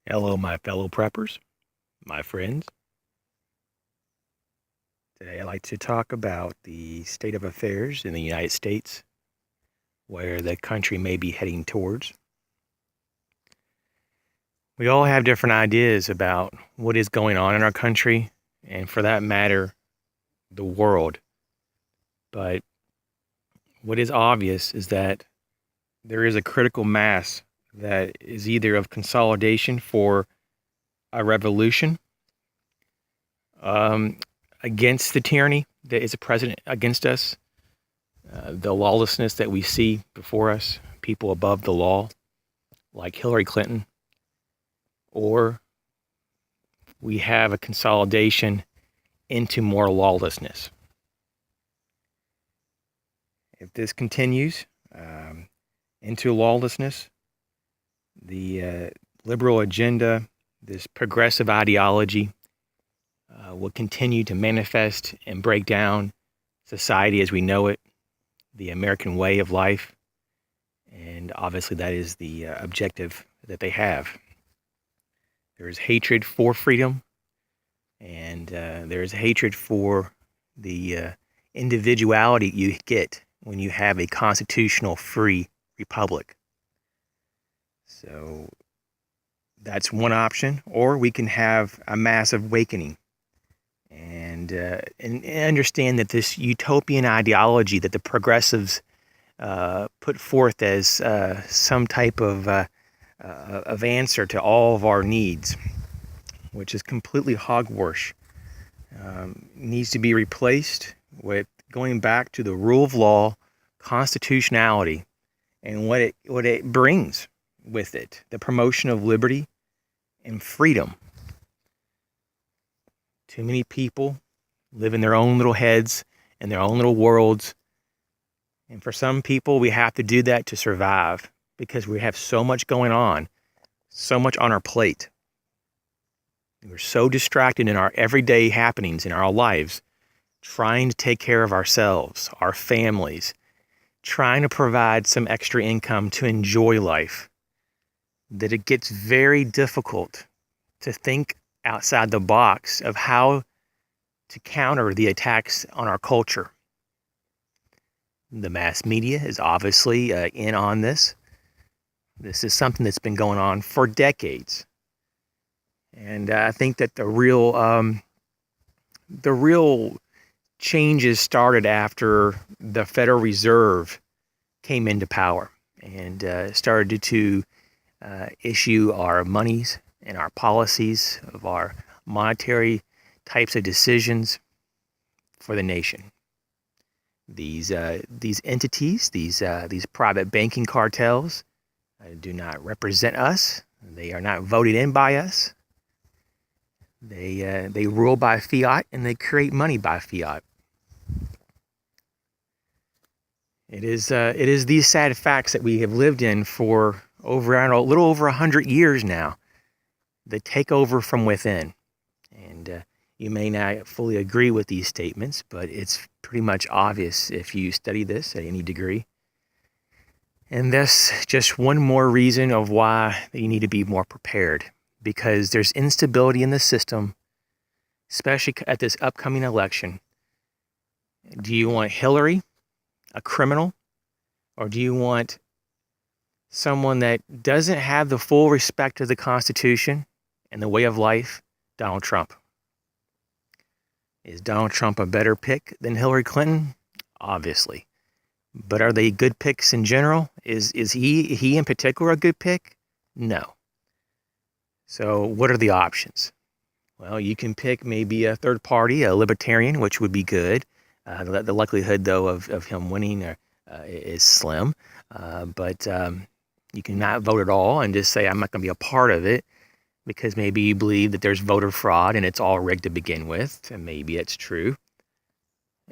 Hello, my fellow preppers, my friends. Today, I'd like to talk about the state of affairs in the United States, where the country may be heading towards. We all have different ideas about what is going on in our country, and for that matter, the world. But what is obvious is that there is a critical mass that is either of consolidation for a revolution against the tyranny that is a president against us, the lawlessness that we see before us, people above the law, like Hillary Clinton, or we have a consolidation into more lawlessness. If this continues into lawlessness, the liberal agenda, this progressive ideology, will continue to manifest and break down society as we know it, the American way of life, and obviously that is the objective that they have. There is hatred for freedom, and there is hatred for the individuality you get when you have a constitutional free republic. So that's one option, or we can have a massive awakening and understand that this utopian ideology that the progressives put forth as some type of answer to all of our needs, which is completely hogwash, needs to be replaced with going back to the rule of law, constitutionality, and what it brings with it, the promotion of liberty and freedom. Too many people live in their own little heads and their own little worlds. And for some people, we have to do that to survive because we have so much going on, so much on our plate. We're so distracted in our everyday happenings in our lives, trying to take care of ourselves, our families, trying to provide some extra income to enjoy life, that it gets very difficult to think outside the box of how to counter the attacks on our culture. The mass media is obviously in on this. This is something that's been going on for decades. And I think that the real changes started after the Federal Reserve came into power and started to issue our monies and our policies of our monetary types of decisions for the nation. These entities, these private banking cartels, do not represent us. They are not voted in by us. They rule by fiat and they create money by fiat. It is these sad facts that we have lived in for a little over 100 years now that take over from within. And you may not fully agree with these statements, but it's pretty much obvious if you study this at any degree. And that's just one more reason of why you need to be more prepared, because there's instability in the system, especially at this upcoming election. Do you want Hillary, a criminal, or do you want someone that doesn't have the full respect of the Constitution and the way of life, Donald Trump? Is Donald Trump a better pick than Hillary Clinton? Obviously. But are they good picks in general? Is he in particular a good pick? No. So what are the options? Well, you can pick maybe a third party, a libertarian, which would be good. The likelihood, though, of him winning is slim. But you can not vote at all and just say, I'm not going to be a part of it, because maybe you believe that there's voter fraud and it's all rigged to begin with, and maybe it's true.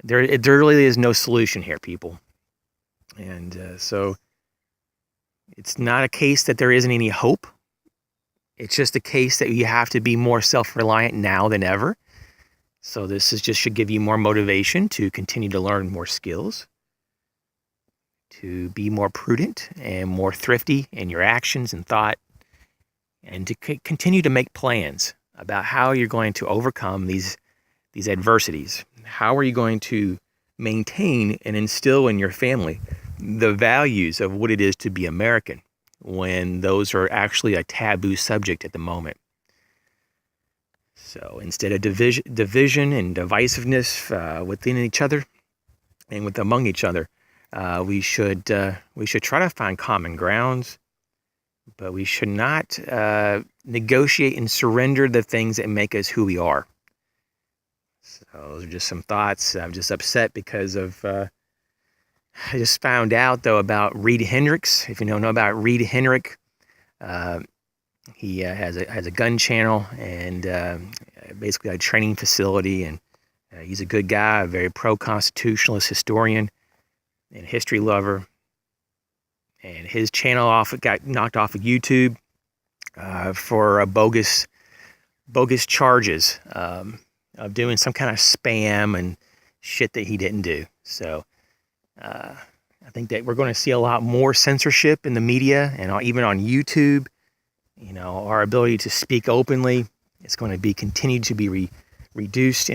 There really is no solution here, people. And so it's not a case that there isn't any hope. It's just a case that you have to be more self-reliant now than ever. So this should give you more motivation to continue to learn more skills, to be more prudent and more thrifty in your actions and thought, and to continue to make plans about how you're going to overcome these adversities. How are you going to maintain and instill in your family the values of what it is to be American when those are actually a taboo subject at the moment? So instead of division and divisiveness within each other and among each other, we should try to find common grounds, but we should not negotiate and surrender the things that make us who we are. So those are just some thoughts. I'm just upset because of I just found out though about Reed Hendricks. If you don't know about Reed Hendrick, he has a gun channel and basically a training facility, and he's a good guy, a very pro-constitutionalist historian and history lover. And his channel got knocked off of YouTube for bogus charges of doing some kind of spam and shit that he didn't do. So I think that we're going to see a lot more censorship in the media and even on YouTube. You know, our ability to speak openly is going to be continued to be reduced,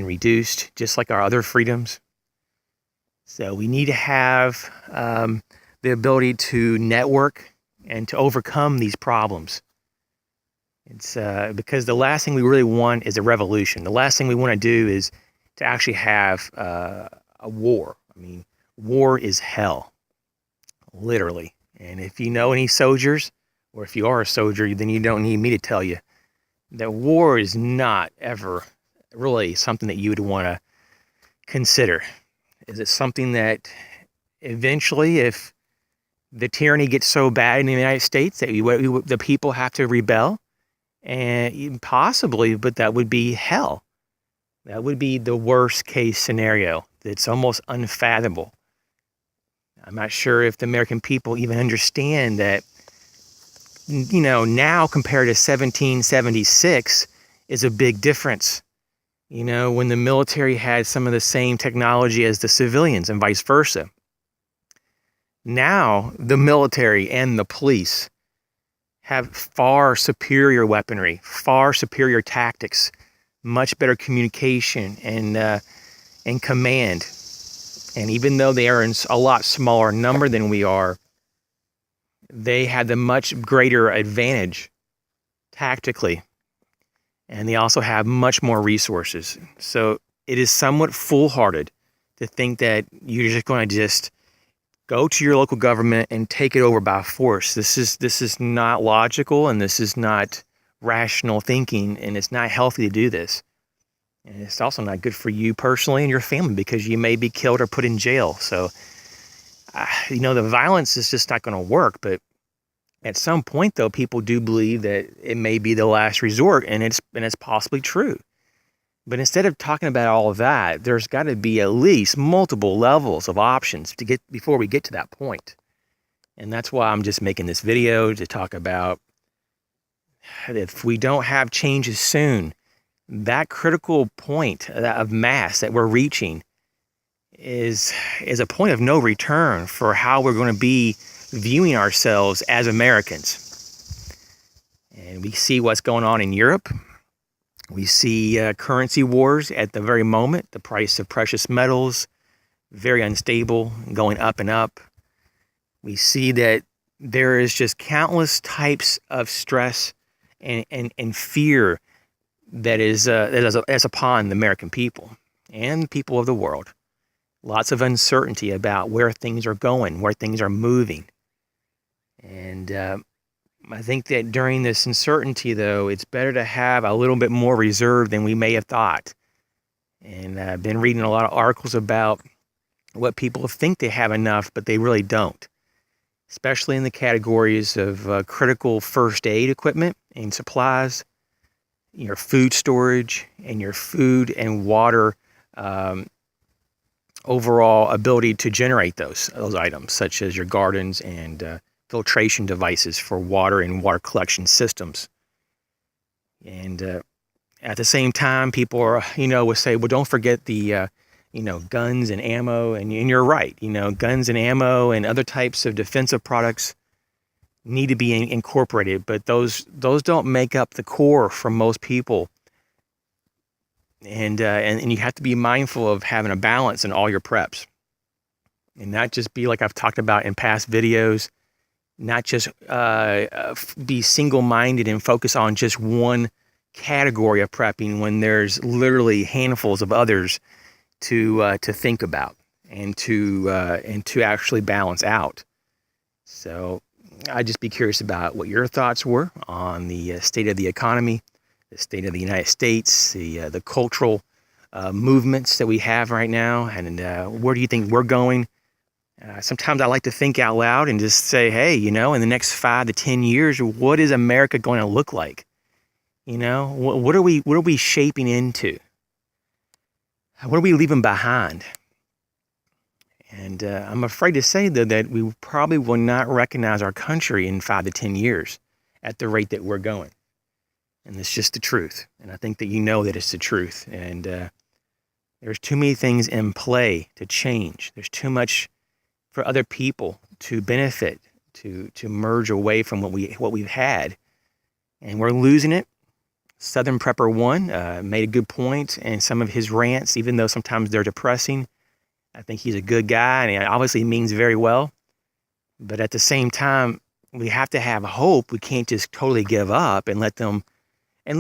just like our other freedoms. So we need to have the ability to network and to overcome these problems. It's because the last thing we really want is a revolution. The last thing we want to do is to actually have a war. I mean, war is hell, literally. And if you know any soldiers, or if you are a soldier, then you don't need me to tell you that war is not ever really something that you would want to consider. Is it something that eventually, if the tyranny gets so bad in the United States that the people have to rebel? And possibly, but that would be hell. That would be the worst case scenario. It's almost unfathomable. I'm not sure if the American people even understand that, you know, now compared to 1776 is a big difference. You know, when the military had some of the same technology as the civilians and vice versa. Now, the military and the police have far superior weaponry, far superior tactics, much better communication and command. And even though they are in a lot smaller number than we are, they had the much greater advantage tactically. And they also have much more resources. So it is somewhat foolhardy to think that you're just going to just go to your local government and take it over by force. This is not logical, and this is not rational thinking, and it's not healthy to do this. And it's also not good for you personally and your family, because you may be killed or put in jail. So, you know, the violence is just not going to work. But at some point, though, people do believe that it may be the last resort, and it's possibly true. But instead of talking about all of that, there's got to be at least multiple levels of options to get before we get to that point. And that's why I'm just making this video to talk about if we don't have changes soon, that critical point of mass that we're reaching is a point of no return for how we're going to be viewing ourselves as Americans. And we see what's going on in Europe. We see currency wars at the very moment. The price of precious metals, very unstable, going up and up. We see that there is just countless types of stress and fear that is upon the American people and people of the world. Lots of uncertainty about where things are going, where things are moving. And I think that during this uncertainty, though, it's better to have a little bit more reserve than we may have thought. And I've been reading a lot of articles about what people think they have enough, but they really don't. Especially in the categories of critical first aid equipment and supplies, your food storage, and your food and water overall ability to generate those items, such as your gardens and filtration devices for water and water collection systems. And at the same time, people are, will say, well, don't forget the, guns and ammo. And you're right, guns and ammo and other types of defensive products, need to be incorporated, but those don't make up the core for most people. And you have to be mindful of having a balance in all your preps, and not just be like I've talked about in past videos, not just be single-minded and focus on just one category of prepping when there's literally handfuls of others to think about and to actually balance out. So I'd just be curious about what your thoughts were on the state of the economy, the state of the United States, the cultural movements that we have right now, and where do you think we're going? Sometimes I like to think out loud and just say, hey, in the next 5 to 10 years, what is America going to look like? What are we shaping into? What are we leaving behind? And I'm afraid to say, though, that we probably will not recognize our country in 5 to 10 years at the rate that we're going. And it's just the truth. And I think that that it's the truth. And there's too many things in play to change. There's too much for other people to benefit, to merge away from what we've had. And we're losing it. Southern Prepper 1 made a good point, and some of his rants, even though sometimes they're depressing, I think he's a good guy, and he obviously means very well. But at the same time, we have to have hope. We can't just totally give up and let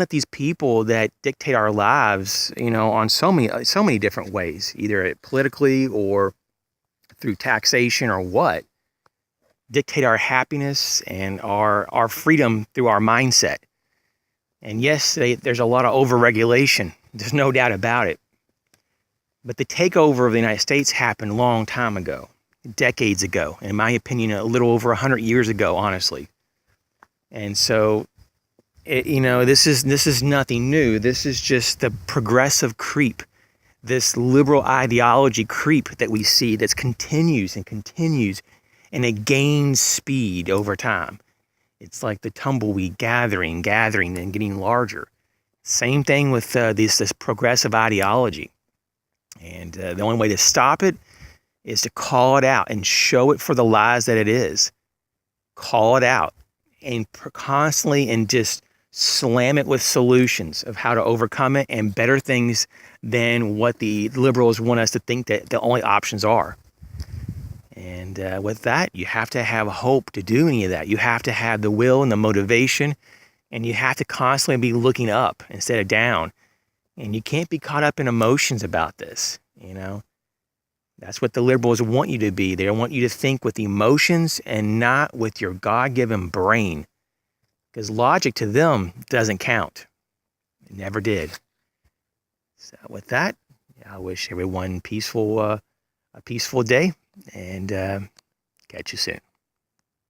these people that dictate our lives, on so many different ways, either politically or through taxation or what, dictate our happiness and our freedom through our mindset. And yes, there's a lot of overregulation. There's no doubt about it. But the takeover of the United States happened a long time ago, decades ago, in my opinion, a little over 100 years ago, honestly. And so, this is nothing new. This is just the progressive creep, this liberal ideology creep that we see that continues, and it gains speed over time. It's like the tumbleweed gathering, and getting larger. Same thing with this progressive ideology. And the only way to stop it is to call it out and show it for the lies that it is. Call it out and constantly and just slam it with solutions of how to overcome it and better things than what the liberals want us to think that the only options are. And with that, you have to have hope to do any of that. You have to have the will and the motivation, and you have to constantly be looking up instead of down. And you can't be caught up in emotions about this, That's what the liberals want you to be. They want you to think with emotions and not with your God-given brain. Because logic to them doesn't count. It never did. So with that, I wish everyone a peaceful day, and catch you soon.